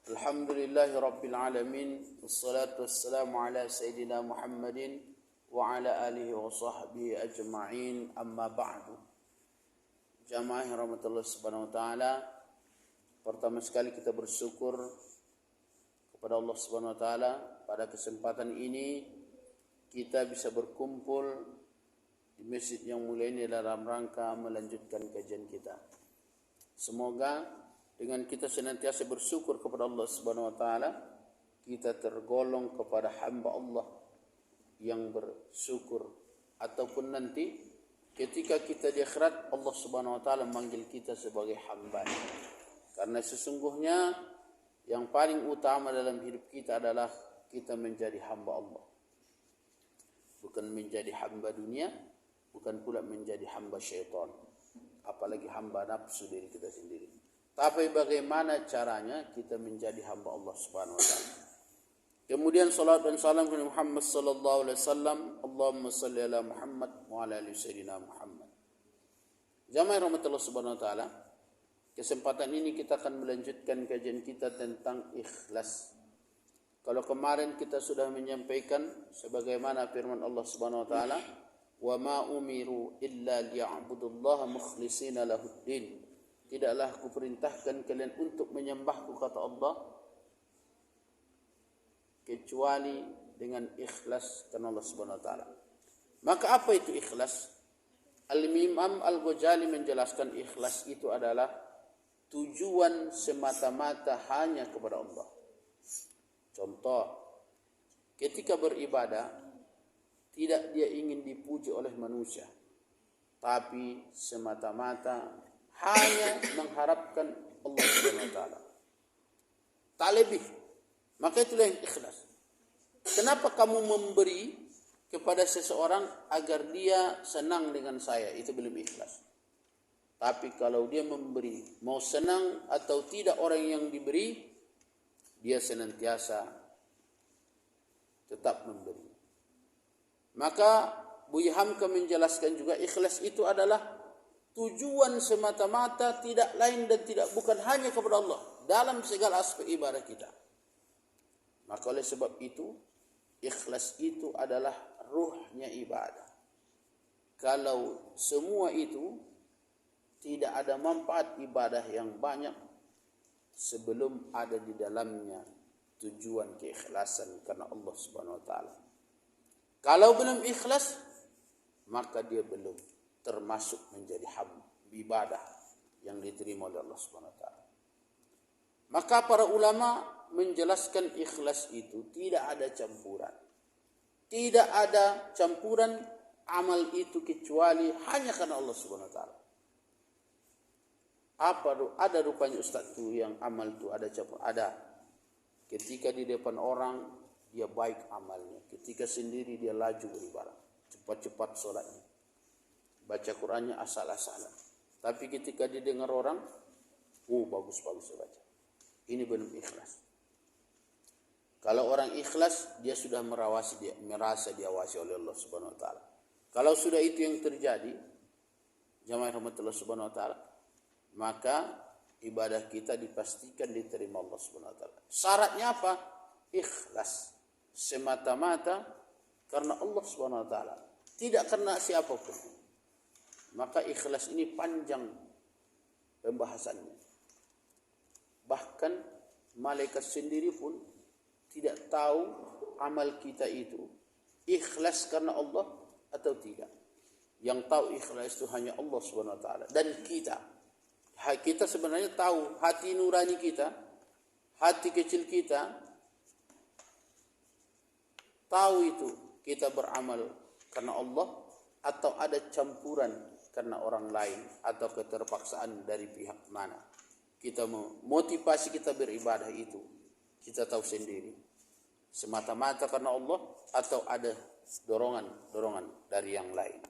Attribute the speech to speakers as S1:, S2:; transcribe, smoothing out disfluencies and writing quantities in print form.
S1: Alhamdulillahi Rabbil Alamin. Wassalatu wassalamu ala Sayyidina Muhammadin wa ala alihi wa sahbihi ajma'in. Amma ba'du. Jamaah rahmatullah subhanahu wa ta'ala. Pertama sekali kita bersyukur kepada Allah subhanahu wa ta'ala. Pada kesempatan ini kita bisa berkumpul di masjid yang mulia ini dalam rangka melanjutkan kajian kita. Semoga dengan kita senantiasa bersyukur kepada Allah Subhanahu wa taala, kita tergolong kepada hamba Allah yang bersyukur, ataupun nanti ketika kita di akhirat Allah Subhanahu wa taala memanggil kita sebagai hamba-Nya. Karena sesungguhnya yang paling utama dalam hidup kita adalah kita menjadi hamba Allah. Bukan menjadi hamba dunia, bukan pula menjadi hamba syaitan, apalagi hamba nafsu diri kita sendiri. Tapi bagaimana caranya kita menjadi hamba Allah Subhanahu wa taala. Kemudian salat dan salam kepada Muhammad sallallahu alaihi wasallam. Allahumma shalli ala Muhammad wa ala ali sayyidina Muhammad. Jamaah rahmatullah Subhanahu wa taala, kesempatan ini kita akan melanjutkan kajian kita tentang ikhlas. Kalau kemarin kita sudah menyampaikan sebagaimana firman Allah Subhanahu wa taala, "Wa ma umiru illa liya'budullaha mukhlishina lahuddin." Tidaklah aku perintahkan kalian untuk menyembahku, kata Allah, kecuali dengan ikhlas karena Allah Subhanahu wa taala. Maka apa itu ikhlas? Al-Imam Al-Ghazali menjelaskan ikhlas itu adalah tujuan semata-mata hanya kepada Allah. Contoh, ketika beribadah tidak dia ingin dipuji oleh manusia, tapi semata-mata hanya mengharapkan Allah Subhanahu wa taala. Tak lebih. Maka itulah yang ikhlas. Kenapa kamu memberi kepada seseorang agar dia senang dengan saya? Itu belum ikhlas. Tapi kalau dia memberi, mau senang atau tidak orang yang diberi, dia senantiasa tetap memberi. Maka Buya Hamka menjelaskan juga ikhlas itu adalah tujuan semata-mata, tidak lain dan tidak bukan hanya kepada Allah dalam segala aspek ibadah kita. Maka oleh sebab itu, ikhlas itu adalah ruhnya ibadah. Kalau semua itu tidak ada manfaat ibadah yang banyak sebelum ada di dalamnya tujuan keikhlasan karena Allah Subhanahu wa taala. Kalau belum ikhlas, maka dia belum termasuk menjadi hamba ibadah yang diterima oleh Allah Subhanahu wa taala. Maka para ulama menjelaskan ikhlas itu tidak ada campuran. Tidak ada campuran amal itu kecuali hanya karena Allah Subhanahu wa taala. Ada rupanya ustaz tu yang amal tu ada campur? Ada. Ketika di depan orang dia baik amalnya, ketika sendiri dia laju beribadah, cepat-cepat solatnya, baca Qurannya asal-asalan. Tapi ketika didengar orang, bagus-bagus baca. Ini belum ikhlas. Kalau orang ikhlas, dia sudah merasa diawasi oleh Allah Subhanahu wa taala. Kalau sudah itu yang terjadi, jamaah rahmatullah Subhanahu wa taala, maka ibadah kita dipastikan diterima Allah Subhanahu wa taala. Syaratnya apa? Ikhlas. Semata-mata karena Allah Subhanahu wa taala, tidak karena siapapun. Maka ikhlas ini panjang pembahasannya. Bahkan malaikat sendiri pun tidak tahu amal kita itu ikhlas karena Allah atau tidak. Yang tahu ikhlas itu hanya Allah Subhanahu wa taala dan kita. Kita sebenarnya tahu hati nurani kita, hati kecil kita, tahu itu kita beramal karena Allah atau ada campuran karena orang lain atau keterpaksaan dari pihak mana. Kita motivasi kita beribadah itu kita tahu sendiri. Semata-mata karena Allah atau ada dorongan dari yang lain.